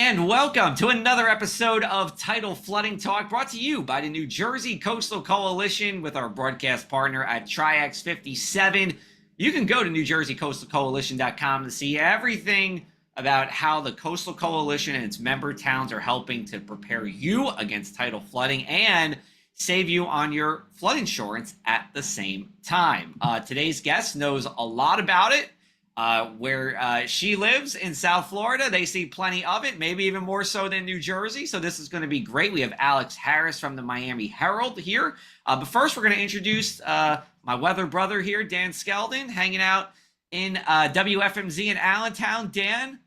And welcome to another episode of Tidal Flooding Talk, brought to you by the New Jersey Coastal Coalition with our broadcast partner at Triax 57. You can go to NewJerseyCoastalCoalition.com to see everything about how the Coastal Coalition and its member towns are helping to prepare you against tidal flooding and save you on your flood insurance at the same time. Today's guest knows a lot about it. Where she lives in South Florida, they see plenty of it, maybe even more so than New Jersey. So this is going to be great. We have Alex Harris from the Miami Herald here. But first, we're going to introduce my weather brother here, Dan Skeldon, hanging out in WFMZ in Allentown. Dan,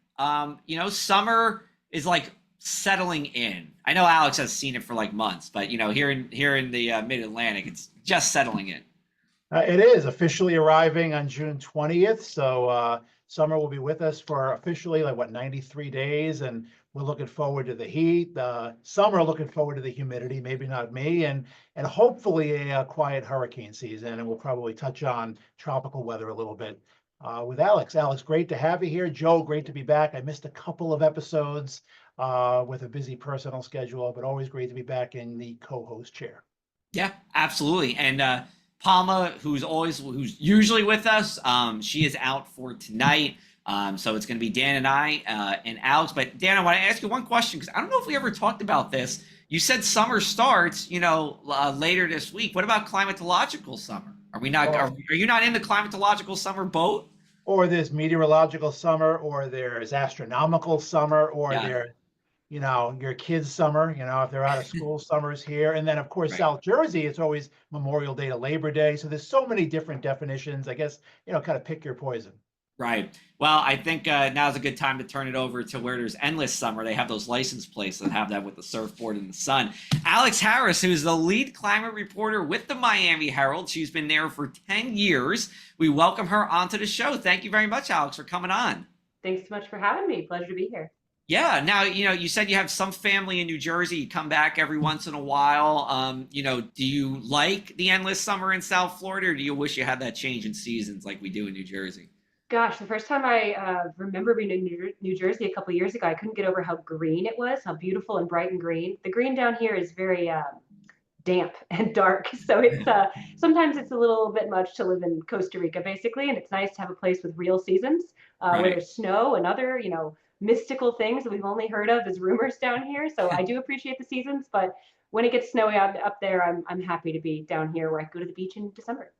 summer is like settling in. I know Alex has seen it for like months, but here in the Mid-Atlantic, it's just settling in. It is officially arriving on June 20th. So summer will be with us for officially 93 days. And we're looking forward to the heat. Summer looking forward to the humidity, maybe not me, and hopefully a quiet hurricane season. And we'll probably touch on tropical weather a little bit with Alex. Alex, great to have you here. Joe, great to be back. I missed a couple of episodes with a busy personal schedule, but always great to be back in the co-host chair. Yeah, absolutely. And Palma, who's usually with us, she is out for tonight. So it's going to be Dan and I and Alex. But Dan, I want to ask you one question because I don't know if we ever talked about this. You said summer starts, later this week. What about climatological summer? Are we not? Are you not in the climatological summer boat? Or there's meteorological summer, or there's astronomical summer, or there's your kids' summer, if they're out of school, summer's here. And then, of course, right. South Jersey, it's always Memorial Day to Labor Day. So there's so many different definitions. I guess, kind of pick your poison. Right. Well, I think now's a good time to turn it over to where there's endless summer. They have those license plates that have that with the surfboard and the sun. Alex Harris, who's the lead climate reporter with the Miami Herald. She's been there for 10 years. We welcome her onto the show. Thank you very much, Alex, for coming on. Thanks so much for having me. Pleasure to be here. Yeah. Now, you said you have some family in New Jersey. You come back every once in a while. Do you like the endless summer in South Florida, or do you wish you had that change in seasons like we do in New Jersey? Gosh, the first time I remember being in New Jersey a couple of years ago, I couldn't get over how green it was, how beautiful and bright and green. The green down here is very damp and dark. So it's sometimes it's a little bit much to live in Costa Rica, basically. And it's nice to have a place with real seasons where there's snow and other, mystical things that we've only heard of as rumors down here. So I do appreciate the seasons, but when it gets snowy up there, I'm happy to be down here where I go to the beach in December.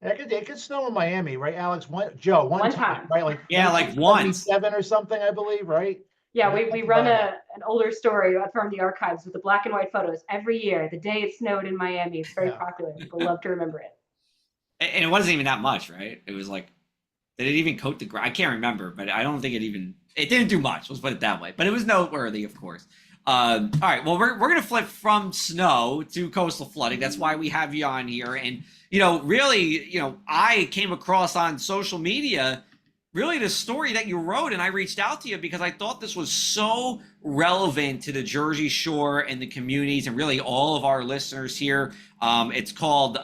It could snow in Miami, right, Alex? One time, right? Like once. 7 or something, I believe, right? Yeah, we run an older story from the archives with the black and white photos every year. The day it snowed in Miami, it's very popular. People love to remember it. And it wasn't even that much, right? It was like, did it even coat the ground? I can't remember, but I don't think it didn't do much. Let's put it that way. But it was noteworthy, of course. All right. Well, we're going to flip from snow to coastal flooding. That's why we have you on here. And, really, I came across on social media really the story that you wrote, and I reached out to you because I thought this was so relevant to the Jersey Shore and the communities and really all of our listeners here. It's called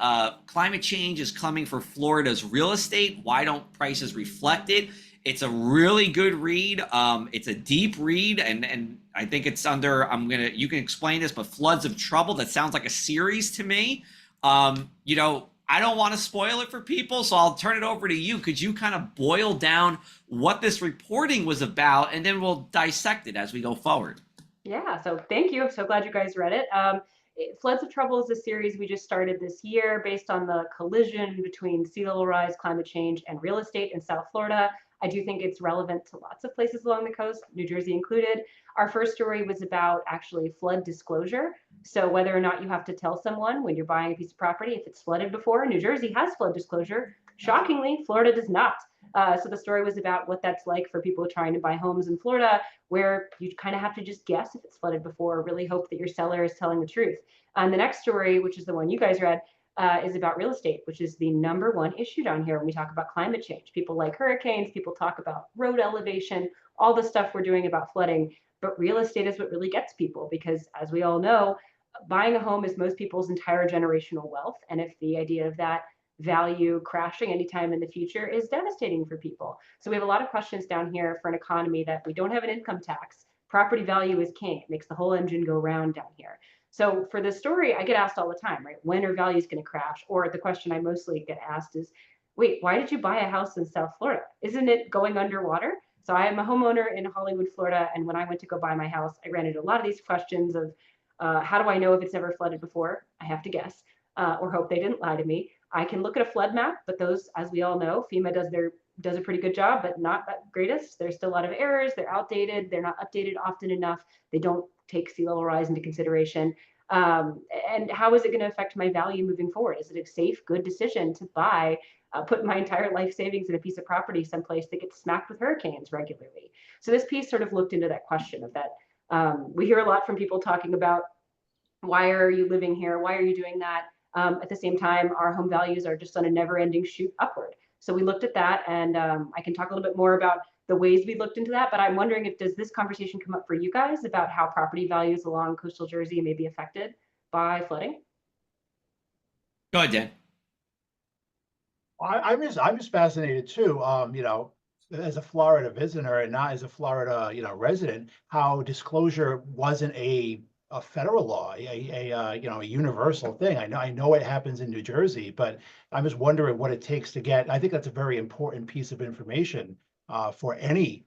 Climate Change is Coming for Florida's Real Estate. Why don't prices reflect it? It's a really good read. It's a deep read, and I think it's under, you can explain this, but Floods of Trouble. That sounds like a series to me. I don't want to spoil it for people, so I'll turn it over to you. Could you kind of boil down what this reporting was about, and then we'll dissect it as we go forward? Yeah, so thank you. I'm so glad you guys read it. Floods of Trouble is a series we just started this year based on the collision between sea level rise, climate change, and real estate in South Florida. I do think it's relevant to lots of places along the coast, New Jersey included. Our first story was about actually flood disclosure. So whether or not you have to tell someone when you're buying a piece of property if it's flooded before. New Jersey has flood disclosure. Shockingly, Florida does not. So the story was about what that's like for people trying to buy homes in Florida, where you kind of have to just guess if it's flooded before, or really hope that your seller is telling the truth. And the next story, which is the one you guys read, is about real estate, which is the #1 issue down here when we talk about climate change. People like hurricanes, people talk about road elevation, all the stuff we're doing about flooding, but real estate is what really gets people because, as we all know, buying a home is most people's entire generational wealth. And if the idea of that value crashing anytime in the future is devastating for people. So we have a lot of questions down here for an economy that we don't have an income tax. property value is king. It makes the whole engine go round down here. So for this story, I get asked all the time, right? When are values going to crash? Or the question I mostly get asked is, wait, why did you buy a house in South Florida? Isn't it going underwater? So I am a homeowner in Hollywood, Florida. And when I went to go buy my house, I ran into a lot of these questions of how do I know if it's ever flooded before? I have to guess or hope they didn't lie to me. I can look at a flood map, but those, as we all know, FEMA does a pretty good job, but not that greatest. There's still a lot of errors. They're outdated. They're not updated often enough. They don't take sea level rise into consideration. And how is it going to affect my value moving forward? Is it a safe, good decision to buy, put my entire life savings in a piece of property someplace that gets smacked with hurricanes regularly? So this piece sort of looked into that question of that. We hear a lot from people talking about, why are you living here? Why are you doing that? At the same time, our home values are just on a never-ending shoot upward. So we looked at that, and I can talk a little bit more about the ways we looked into that, but I'm wondering if does this conversation come up for you guys about how property values along coastal Jersey may be affected by flooding? Go ahead, Dan. I'm just fascinated too, as a Florida visitor and not as a Florida, resident, how disclosure wasn't a federal law, a universal thing. I know it happens in New Jersey, but I'm just wondering what it takes to get. I think that's a very important piece of information for any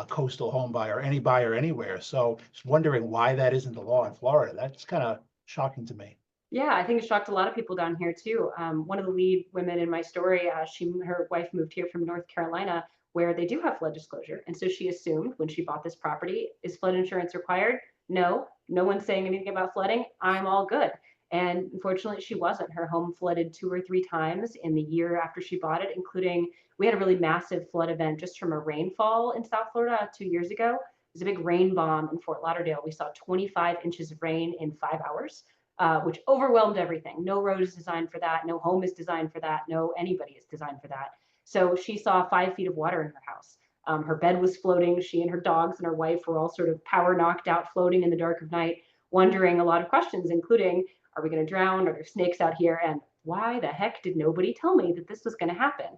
coastal home buyer, any buyer anywhere. So just wondering why that isn't the law in Florida. That's kind of shocking to me. Yeah, I think it shocked a lot of people down here too. One of the lead women in my story, her wife moved here from North Carolina, where they do have flood disclosure, and so she assumed when she bought this property, is flood insurance required? No, no one's saying anything about flooding. I'm all good. And unfortunately, she wasn't. Her home flooded 2 or 3 times in the year after she bought it, including we had a really massive flood event just from a rainfall in South Florida 2 years ago. It was a big rain bomb in Fort Lauderdale. We saw 25 inches of rain in 5 hours. Which overwhelmed everything. No road is designed for that. No home is designed for that. No anybody is designed for that. So she saw 5 feet of water in her house. Her bed was floating. She and her dogs and her wife were all sort of power knocked out, floating in the dark of night, wondering a lot of questions, including, are we going to drown? Are there snakes out here? And why the heck did nobody tell me that this was going to happen?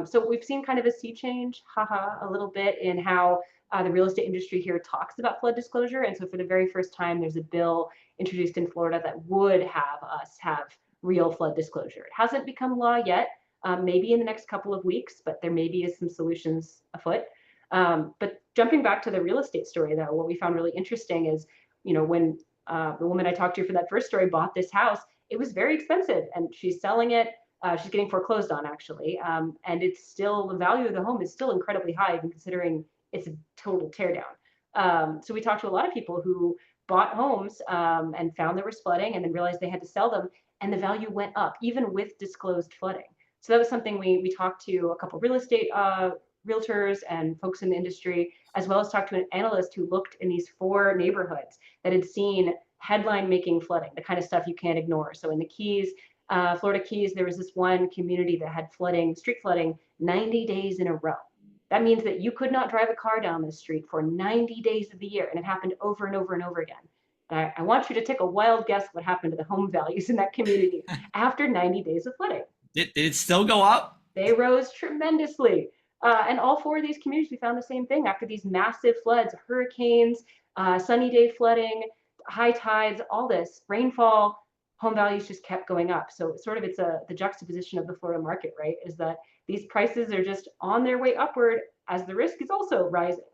So we've seen kind of a sea change, a little bit in how the real estate industry here talks about flood disclosure. And so for the very first time, there's a bill introduced in Florida that would have us have real flood disclosure. It hasn't become law yet, maybe in the next couple of weeks, but there maybe is some solutions afoot. But jumping back to the real estate story, though, what we found really interesting is, when the woman I talked to for that first story bought this house, it was very expensive, and she's selling it. She's getting foreclosed on, actually, and it's still, the value of the home is still incredibly high, even considering it's a total teardown. So we talked to a lot of people who bought homes and found there was flooding and then realized they had to sell them, and the value went up even with disclosed flooding. So that was something we talked to a couple real estate realtors and folks in the industry, as well as talked to an analyst who looked in these 4 neighborhoods that had seen headline making flooding, the kind of stuff you can't ignore. So in the Keys, Florida Keys, there was this one community that had flooding, street flooding, 90 days in a row. That means that you could not drive a car down the street for 90 days of the year, and it happened over and over and over again. And I want you to take a wild guess what happened to the home values in that community after 90 days of flooding. Did it still go up? They rose tremendously. And all 4 of these communities, we found the same thing. After these massive floods, hurricanes, sunny day flooding, high tides, all this rainfall, home values just kept going up. So sort of it's the juxtaposition of the Florida market, right? Is that these prices are just on their way upward as the risk is also rising.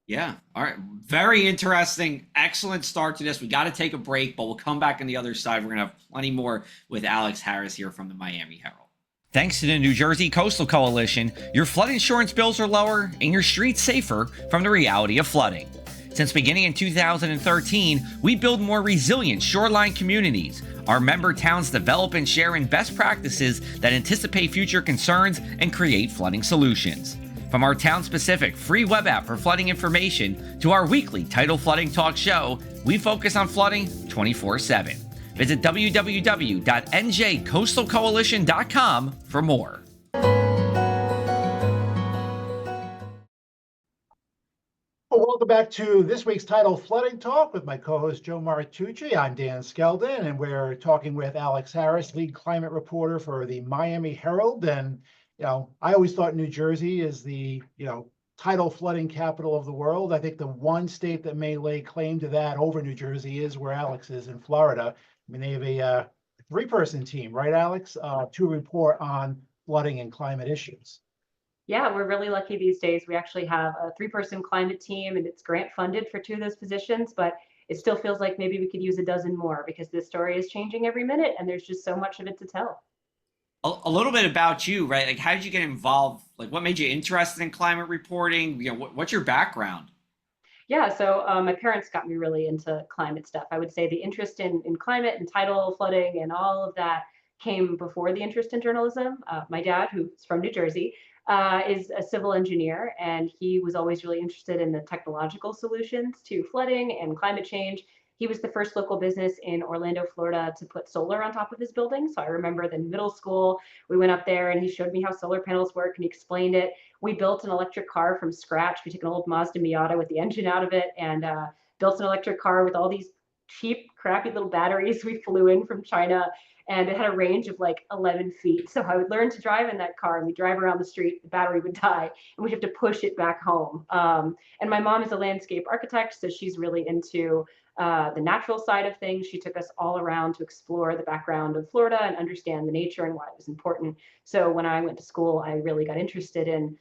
Yeah. All right. Very interesting. Excellent start to this. We got to take a break, but we'll come back on the other side. We're going to have plenty more with Alex Harris here from the Miami Herald. Thanks to the New Jersey Coastal Coalition, your flood insurance bills are lower and your streets safer from the reality of flooding. Since beginning in 2013, we build more resilient shoreline communities. Our member towns develop and share in best practices that anticipate future concerns and create flooding solutions. From our town-specific free web app for flooding information to our weekly Tidal Flooding Talk show, we focus on flooding 24/7. Visit www.njcoastalcoalition.com for more. Well, welcome back to this week's Tidal Flooding Talk with my co-host Joe Martucci. I'm Dan Skeldon, and we're talking with Alex Harris, lead climate reporter for the Miami Herald. And I always thought New Jersey is the tidal flooding capital of the world. I think the one state that may lay claim to that over New Jersey is where Alex is in Florida. I mean, they have a three-person team, right, Alex, to report on flooding and climate issues. Yeah, we're really lucky these days. We actually have a three-person climate team, and it's grant funded for 2 of those positions, but it still feels like maybe we could use a dozen more because this story is changing every minute and there's just so much of it to tell. A little bit about you, right? Like, how did you get involved? Like, what made you interested in climate reporting? What's your background? Yeah, so my parents got me really into climate stuff. I would say the interest in climate and tidal flooding and all of that came before the interest in journalism. My dad, who's from New Jersey, is a civil engineer, and he was always really interested in the technological solutions to flooding and climate change. He was the first local business in Orlando, Florida to put solar on top of his building. So I remember in middle school, we went up there and he showed me how solar panels work and he explained it. We built an electric car from scratch. We took an old Mazda Miata with the engine out of it and built an electric car with all these cheap, crappy little batteries we flew in from China. And it had a range of like 11 feet. So I would learn to drive in that car and we'd drive around the street, the battery would die, and we'd have to push it back home. And my mom is a landscape architect, so she's really into the natural side of things. She took us all around to explore the background of Florida and understand the nature and why it was important. So when I went to school, I really got interested in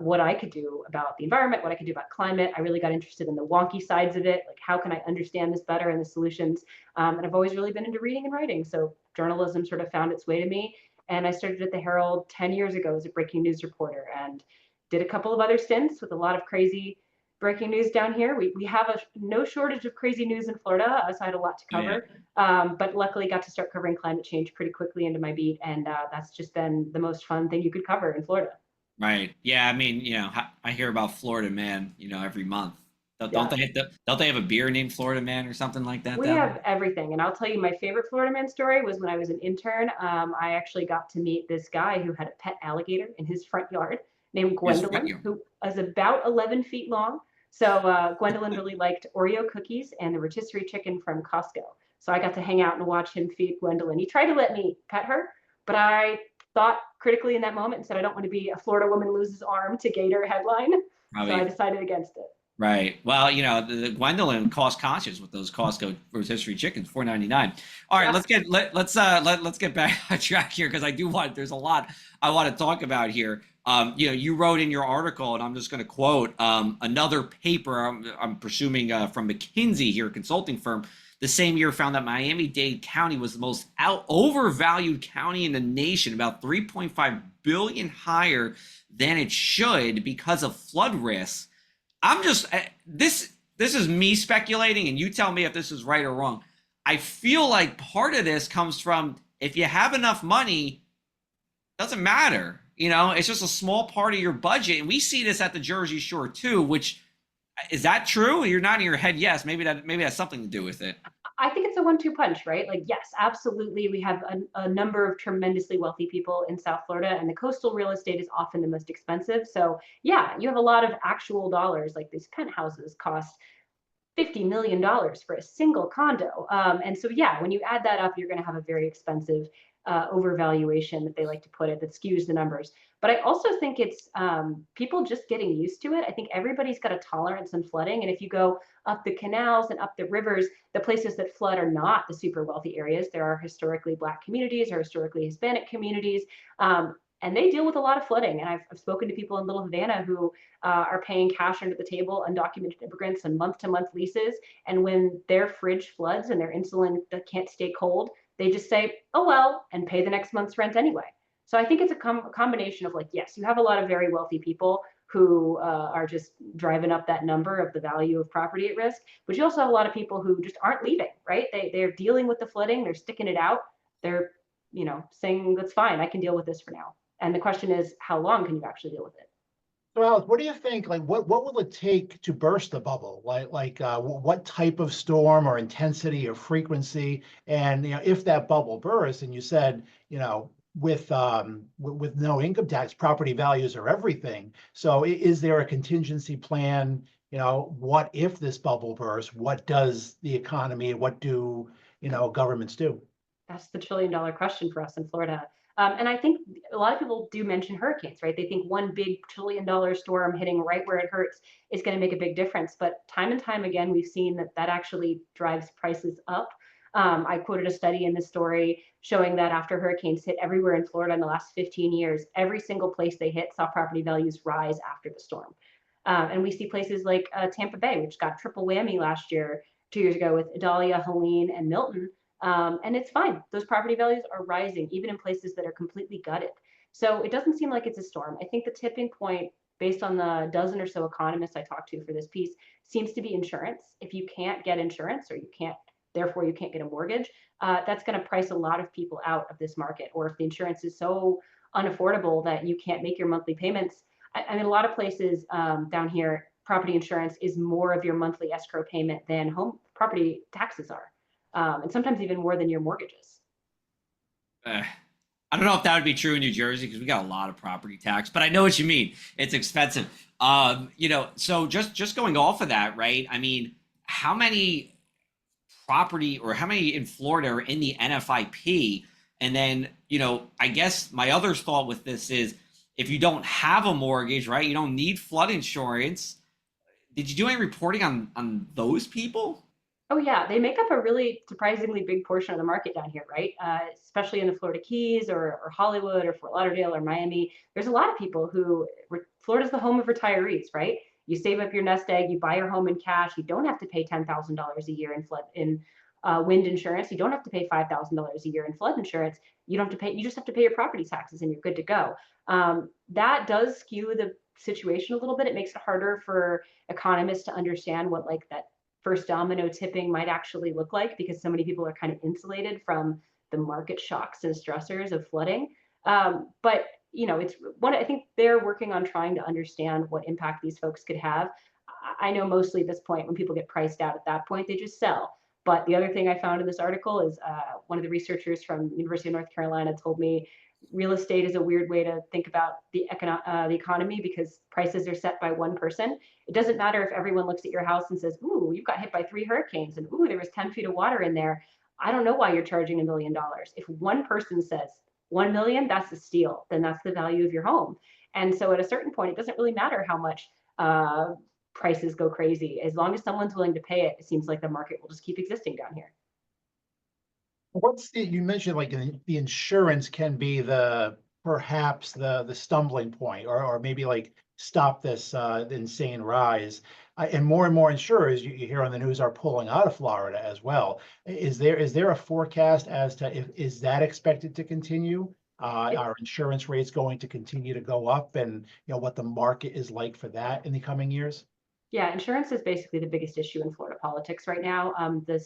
what I could do about the environment, what I could do about climate. I really got interested in the wonky sides of it, like how can I understand this better and the solutions. And I've always really been into reading and writing. So journalism sort of found its way to me. And I started at the Herald 10 years ago as a breaking news reporter and did a couple of other stints with a lot of crazy breaking news down here. We have no shortage of crazy news in Florida, so I had a lot to cover. Yeah. But luckily got to start covering climate change pretty quickly into my beat. And that's just been the most fun thing you could cover in Florida. Right. Yeah. I mean, I hear about Florida Man, every month. Don't they have a beer named Florida Man or something like that? We have everything. And I'll tell you, my favorite Florida Man story was when I was an intern. I actually got to meet this guy who had a pet alligator in his front yard named Gwendolyn, who was about 11 feet long. So Gwendolyn really liked Oreo cookies and the rotisserie chicken from Costco. So I got to hang out and watch him feed Gwendolyn. He tried to let me pet her, but I thought critically in that moment and said, I don't want to be a Florida woman loses arm to gator headline. Probably. So I decided against it. Right. Well, the Gwendolyn cost conscious with those Costco rotisserie chickens, $4.99. All right, yeah. Let's get back on track here because there's a lot I want to talk about here. You wrote in your article, and I'm just going to quote another paper I'm presuming from McKinsey here, consulting firm, the same year found that Miami-Dade County was the most overvalued county in the nation, about 3.5 billion higher than it should because of flood risks. I'm just this is me speculating, and you tell me if this is right or wrong. I feel like part of this comes from if you have enough money, doesn't matter. It's just a small part of your budget, and we see this at the Jersey Shore too. Which is that true? You're nodding your head yes. Maybe that has something to do with it. I think it's a 1-2 punch, right? Like, yes, absolutely. We have a number of tremendously wealthy people in South Florida, and the coastal real estate is often the most expensive. So yeah, you have a lot of actual dollars, like these penthouses cost $50 million for a single condo. And so, yeah, when you add that up, you're going to have a very expensive overvaluation that they like to put it that skews the numbers. But I also think it's people just getting used to it. I think everybody's got a tolerance in flooding. And if you go up the canals and up the rivers, the places that flood are not the super wealthy areas. There are historically Black communities or historically Hispanic communities. And they deal with a lot of flooding. And I've spoken to people in Little Havana who are paying cash under the table, undocumented immigrants on month-to-month leases. And when their fridge floods and their insulin can't stay cold, they just say, oh, well, and pay the next month's rent anyway. So I think it's a combination of like, yes, you have a lot of very wealthy people who are just driving up that number of the value of property at risk. But you also have a lot of people who just aren't leaving, right? They're dealing with the flooding. They're sticking it out. They're, saying that's fine. I can deal with this for now. And the question is, how long can you actually deal with it? So Alex, what do you think? Like, what will it take to burst the bubble? What type of storm or intensity or frequency? And if that bubble bursts, and you said, with no income tax, property values are everything. So is there a contingency plan? What if this bubble bursts? What does the economy? What do governments do? That's the $1 trillion question for us in Florida. And I think a lot of people do mention hurricanes, right? They think one big $1 trillion storm hitting right where it hurts is going to make a big difference. But time and time again, we've seen that that actually drives prices up. I quoted a study in the story showing that after hurricanes hit everywhere in Florida in the last 15 years, every single place they hit saw property values rise after the storm. And we see places like Tampa Bay, which got triple whammy last year, 2 years ago with Idalia, Helene, and Milton. And it's fine. Those property values are rising, even in places that are completely gutted. So it doesn't seem like it's a storm. I think the tipping point, based on the dozen or so economists I talked to for this piece, seems to be insurance. If you can't get insurance, or you can't, therefore you can't get a mortgage, that's going to price a lot of people out of this market. Or if the insurance is so unaffordable that you can't make your monthly payments, I mean, a lot of places down here, property insurance is more of your monthly escrow payment than home property taxes are, and sometimes even more than your mortgages. I don't know if that would be true in New Jersey because we got a lot of property tax, but I know what you mean. It's expensive. So just going off of that, right? I mean, how many property or how many in Florida are in the NFIP? And then, I guess my other thought with this is if you don't have a mortgage, right, you don't need flood insurance. Did you do any reporting on those people? Oh yeah, they make up a really surprisingly big portion of the market down here, right? Especially in the Florida Keys or Hollywood or Fort Lauderdale or Miami. There's a lot of people who, Florida's the home of retirees, right? You save up your nest egg, you buy your home in cash. You don't have to pay $10,000 a year in wind insurance. You don't have to pay $5,000 a year in flood insurance. You don't have to pay. You just have to pay your property taxes, and you're good to go. That does skew the situation a little bit. It makes it harder for economists to understand what like that first domino tipping might actually look like, because so many people are kind of insulated from the market shocks and stressors of flooding. But it's one. I think they're working on trying to understand what impact these folks could have. I know mostly at this point, when people get priced out at that point, they just sell. But the other thing I found in this article is one of the researchers from University of North Carolina told me real estate is a weird way to think about the economy, because prices are set by one person. It doesn't matter if everyone looks at your house and says, ooh, you got hit by 3 hurricanes, and ooh, there was 10 feet of water in there. I don't know why you're charging $1 million. If one person says 1 million, that's a steal. Then that's the value of your home. And so at a certain point, it doesn't really matter how much prices go crazy. As long as someone's willing to pay it, it seems like the market will just keep existing down here. You mentioned like the insurance can be perhaps the stumbling point, or maybe like stop this insane rise. And more insurers you hear on the news are pulling out of Florida as well. Is there a forecast as to is that expected to continue? Are insurance rates going to continue to go up, and what the market is like for that in the coming years? Yeah, insurance is basically the biggest issue in Florida politics right now. The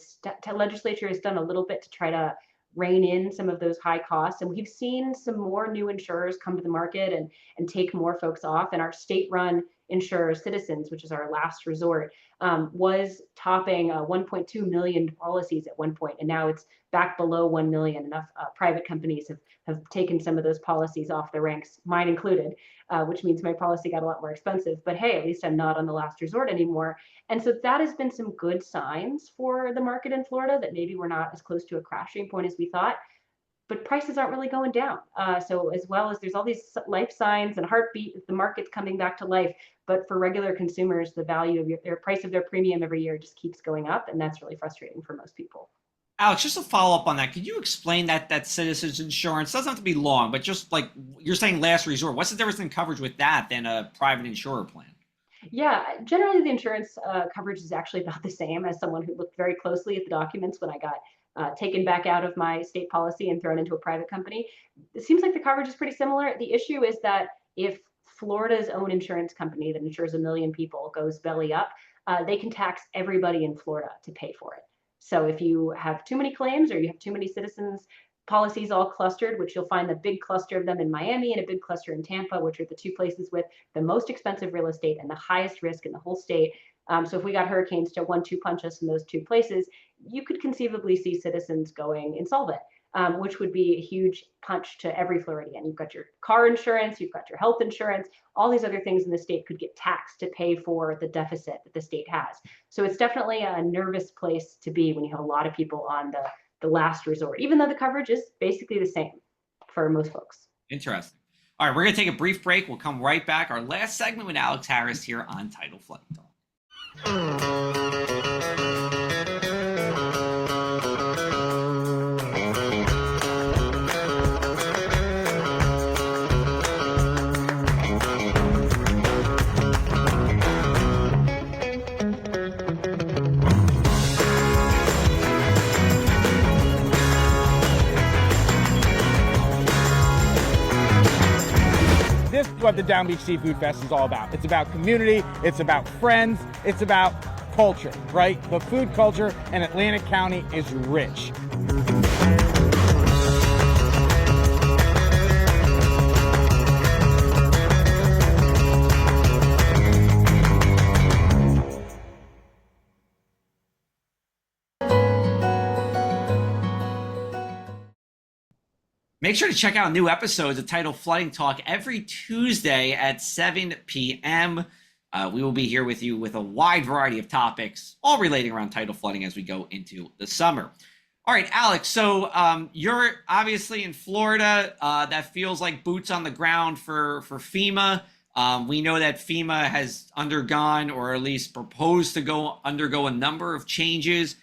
legislature has done a little bit to try to rein in some of those high costs, and we've seen some more new insurers come to the market and take more folks off. And our state-run insurer, Citizens, which is our last resort, was topping 1.2 million policies at one point, and now it's back below 1 million. Enough private companies have taken some of those policies off the ranks, mine included, which means my policy got a lot more expensive. But hey, at least I'm not on the last resort anymore. And so that has been some good signs for the market in Florida, that maybe we're not as close to a crashing point as we thought. But prices aren't really going down. So as well as there's all these life signs and heartbeat, the market's coming back to life. But for regular consumers, the value of their price of their premium every year just keeps going up. And that's really frustrating for most people. Alex, just to follow up on that, could you explain that Citizens Insurance? Doesn't have to be long, but just like you're saying last resort, what's the difference in coverage with that than a private insurer plan? Yeah, generally the insurance coverage is actually about the same. As someone who looked very closely at the documents when I got taken back out of my state policy and thrown into a private company, it seems like the coverage is pretty similar. The issue is that if Florida's own insurance company that insures 1 million people goes belly up, they can tax everybody in Florida to pay for it. So if you have too many claims, or you have too many Citizens policies all clustered, which you'll find the big cluster of them in Miami and a big cluster in Tampa, which are the 2 places with the most expensive real estate and the highest risk in the whole state. So if we got hurricanes to 1-2 punch us in those 2 places, you could conceivably see Citizens going insolvent, which would be a huge punch to every Floridian. You've got your car insurance, you've got your health insurance, all these other things in the state could get taxed to pay for the deficit that the state has. So it's definitely a nervous place to be when you have a lot of people on the last resort, even though the coverage is basically the same for most folks. Interesting. All right, we're going to take a brief break. We'll come right back. Our last segment with Alex Harris here on Tidal Flooding Talk. This is what the Down Beach Seafood Fest is all about. It's about community, it's about friends, it's about culture, right? The food culture in Atlantic County is rich. Make sure to check out new episodes of Tidal Flooding Talk every Tuesday at 7 p.m. We will be here with you with a wide variety of topics, all relating around tidal flooding as we go into the summer. All right, Alex, so you're obviously in Florida. That feels like boots on the ground for FEMA. We know that FEMA has undergone, or at least proposed to undergo a number of changes.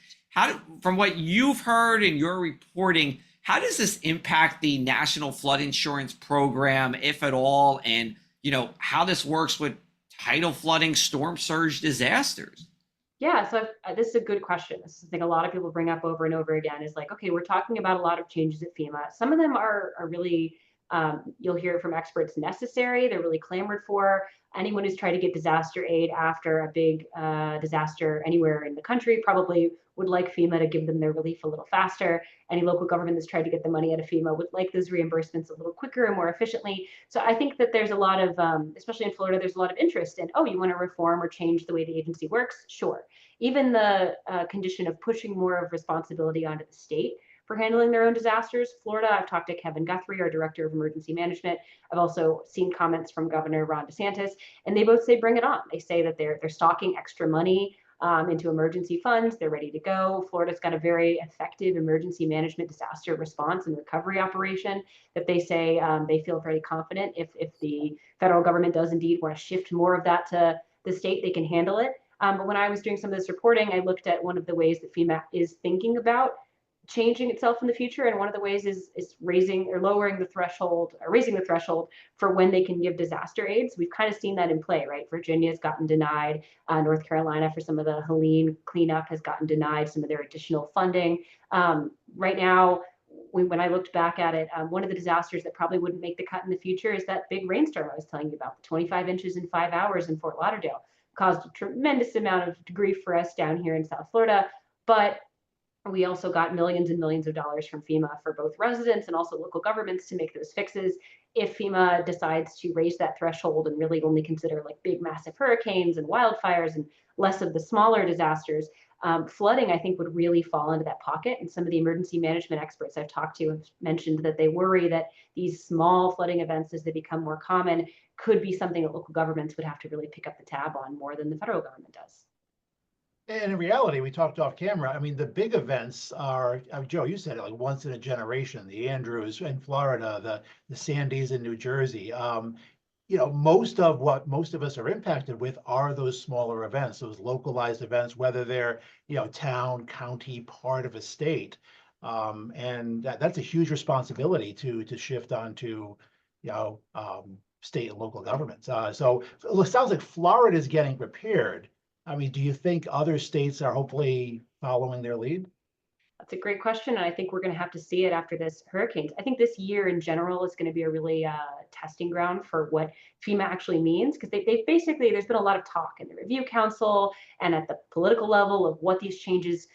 From what you've heard in your reporting, how does this impact the National Flood Insurance Program, if at all, and how this works with tidal flooding, storm surge disasters? Yeah, so this is a good question. This is something a lot of people bring up over and over again, is like, okay, we're talking about a lot of changes at FEMA. Some of them are really, you'll hear from experts, necessary. They're really clamored for. Anyone who's tried to get disaster aid after a big disaster anywhere in the country probably would like FEMA to give them their relief a little faster. Any local government that's tried to get the money out of FEMA would like those reimbursements a little quicker and more efficiently. So I think that there's a lot of, especially in Florida, there's a lot of interest in, oh, you want to reform or change the way the agency works? Sure. Even the condition of pushing more of responsibility onto the state for handling their own disasters. Florida, I've talked to Kevin Guthrie, our Director of Emergency Management. I've also seen comments from Governor Ron DeSantis, and they both say bring it on. They say that they're stocking extra money into emergency funds. They're ready to go. Florida's got a very effective emergency management disaster response and recovery operation that they say they feel very confident if the federal government does indeed want to shift more of that to the state, they can handle it. But when I was doing some of this reporting, I looked at one of the ways that FEMA is thinking about changing itself in the future, and one of the ways is raising or lowering the threshold, or raising the threshold for when they can give disaster aids. We've kind of seen that in play, right? Virginia's gotten denied. North Carolina, for some of the Helene cleanup, has gotten denied some of their additional funding. Right now, when I looked back at it, one of the disasters that probably wouldn't make the cut in the future is that big rainstorm I was telling you about, the 25 inches in 5 hours in Fort Lauderdale. Caused a tremendous amount of grief for us down here in South Florida, but we also got millions and millions of dollars from FEMA for both residents and also local governments to make those fixes. If FEMA decides to raise that threshold and really only consider like big, massive hurricanes and wildfires and less of the smaller disasters, flooding, I think, would really fall into that pocket. And some of the emergency management experts I've talked to have mentioned that they worry that these small flooding events, as they become more common, could be something that local governments would have to really pick up the tab on more than the federal government does. And in reality, we talked off camera. I mean, the big events are, Joe, you said it, like once in a generation. The Andrews in Florida, the Sandys in New Jersey. Most of us are impacted with are those smaller events, those localized events, whether they're town, county, part of a state, and that's a huge responsibility to shift onto state and local governments. So it sounds like Florida is getting prepared. I mean, do you think other states are hopefully following their lead? That's a great question. And I think we're going to have to see it after this hurricanes. I think this year in general is going to be a really testing ground for what FEMA actually means, because they basically, there's been a lot of talk in the review council and at the political level of what these changes,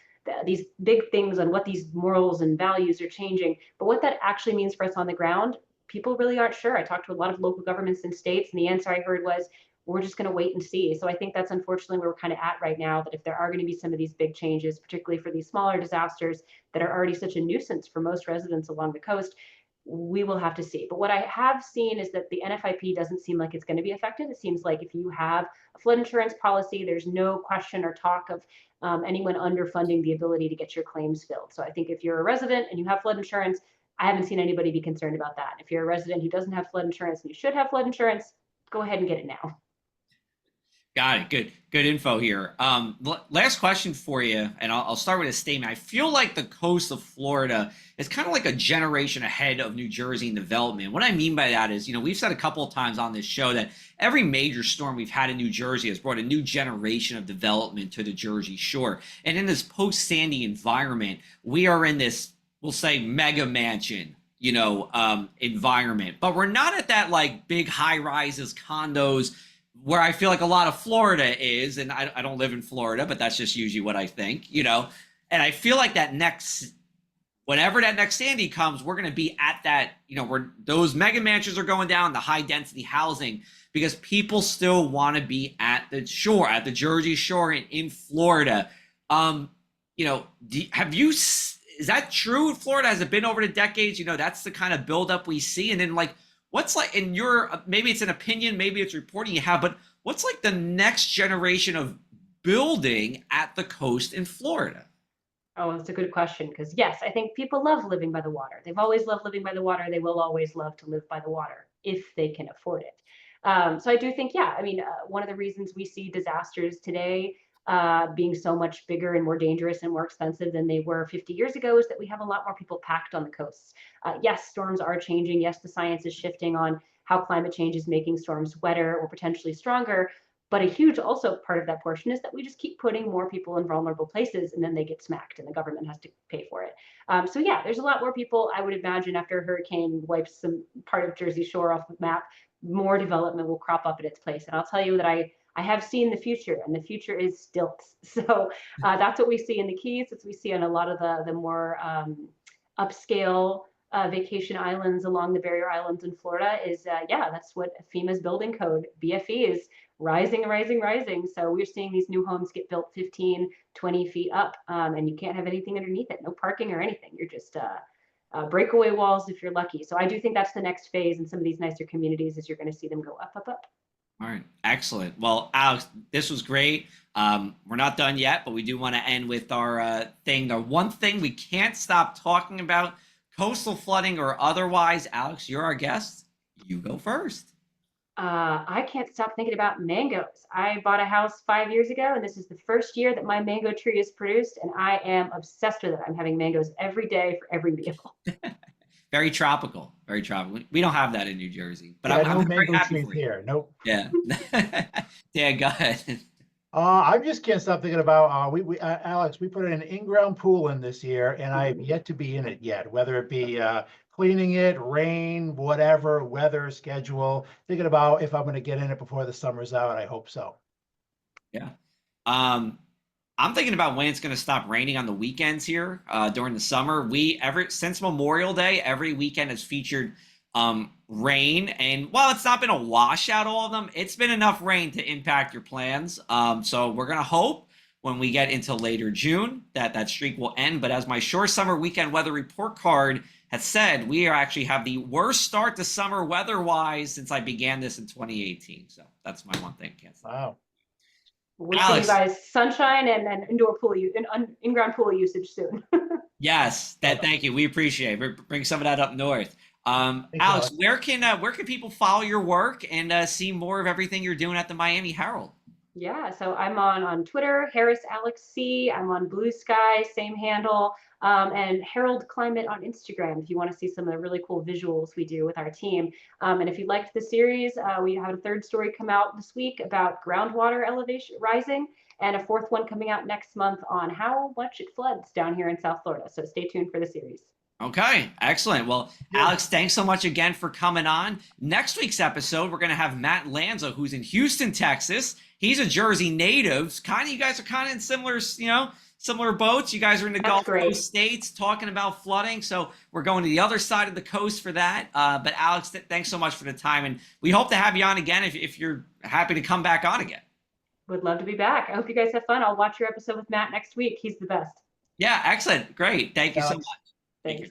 these big things on what these morals and values are changing. But what that actually means for us on the ground, people really aren't sure. I talked to a lot of local governments and states, and the answer I heard was, we're just going to wait and see. So I think that's unfortunately where we're kind of at right now, that if there are going to be some of these big changes, particularly for these smaller disasters that are already such a nuisance for most residents along the coast, we will have to see. But what I have seen is that the NFIP doesn't seem like it's going to be affected. It seems like if you have a flood insurance policy, there's no question or talk of anyone underfunding the ability to get your claims filled. So I think if you're a resident and you have flood insurance, I haven't seen anybody be concerned about that. If you're a resident who doesn't have flood insurance and you should have flood insurance, go ahead and get it now. Got it. Good info here. Last question for you, and I'll start with a statement. I feel like the coast of Florida is kind of like a generation ahead of New Jersey in development. What I mean by that is, we've said a couple of times on this show that every major storm we've had in New Jersey has brought a new generation of development to the Jersey Shore. And in this post-Sandy environment, we are in this, we'll say, mega mansion, environment. But we're not at that like big high rises, condos, where I feel like a lot of Florida is, and I don't live in Florida, but that's just usually what I think, and I feel like whenever that next Sandy comes, we're going to be at that, where those mega mansions are going down, the high density housing, because people still want to be at the shore, at the Jersey Shore and in Florida. Is that true in Florida? Has it been over the decades? That's the kind of buildup we see. And then what's like in your, maybe it's an opinion, maybe it's reporting you have, but what's like the next generation of building at the coast in Florida? Oh, that's a good question. Because yes, I think people love living by the water. They've always loved living by the water. They will always love to live by the water if they can afford it. So I do think, one of the reasons we see disasters today being so much bigger and more dangerous and more expensive than they were 50 years ago is that we have a lot more people packed on the coasts. Yes, storms are changing. Yes, the science is shifting on how climate change is making storms wetter or potentially stronger. But a huge also part of that portion is that we just keep putting more people in vulnerable places and then they get smacked and the government has to pay for it. So yeah, there's a lot more people. I would imagine after a hurricane wipes some part of Jersey Shore off the map, more development will crop up at its place. And I'll tell you that I have seen the future, and the future is stilts. So that's what we see in the Keys. It's what we see on a lot of the more upscale vacation islands along the barrier islands in Florida is, that's what FEMA's building code, BFE, is rising, rising, rising. So we're seeing these new homes get built 15, 20 feet up, and you can't have anything underneath it, no parking or anything. You're just breakaway walls if you're lucky. So I do think that's the next phase in some of these nicer communities is you're going to see them go up, up, up. All right. Excellent. Well, Alex, this was great. We're not done yet, but we do want to end with our thing. The one thing we can't stop talking about, coastal flooding or otherwise. Alex, you're our guest. You go first. I can't stop thinking about mangoes. I bought a house 5 years ago, and this is the first year that my mango tree is produced, and I am obsessed with it. I'm having mangoes every day for every meal. Very tropical. Very tropical. We don't have that in New Jersey, but Yeah, I'm no very mango happy trees for you. here. Nope. Yeah. Yeah, go ahead. I just can't stop thinking about Alex. We put an in-ground pool in this year, and I have yet to be in it yet. Whether it be cleaning it, rain, whatever, weather, schedule. Thinking about if I'm going to get in it before the summer's out. I hope so. Yeah. I'm thinking about when it's going to stop raining on the weekends here during the summer. Since Memorial Day, every weekend has featured rain, and while it's not been a washout, all of them, it's been enough rain to impact your plans. So we're going to hope when we get into later June that streak will end. But as my short summer weekend weather report card has said, we actually have the worst start to summer weather-wise since I began this in 2018. So that's my one thing. Wow. We'll see you guys sunshine and indoor pool, in-ground pool usage soon. Yes, thank you. We appreciate it. Bring some of that up north. Alex, where can people follow your work and see more of everything you're doing at the Miami Herald? Yeah, so I'm on Twitter, Harris Alex C. I'm on Blue Sky, same handle, and Herald Climate on Instagram if you want to see some of the really cool visuals we do with our team. And if you liked the series, we have a third story come out this week about groundwater elevation rising, and a fourth one coming out next month on how much it floods down here in South Florida. So stay tuned for the series. Okay, excellent. Well, Alex, thanks so much again for coming on. Next week's episode, we're going to have Matt Lanza, who's in Houston, Texas. He's a Jersey native. You guys are kind of in similar boats. You guys are in the Gulf Coast states talking about flooding. So we're going to the other side of the coast for that. But Alex, thanks so much for the time. And we hope to have you on again if you're happy to come back on again. Would love to be back. I hope you guys have fun. I'll watch your episode with Matt next week. He's the best. Yeah, excellent. Great. Thank you so much. Thanks.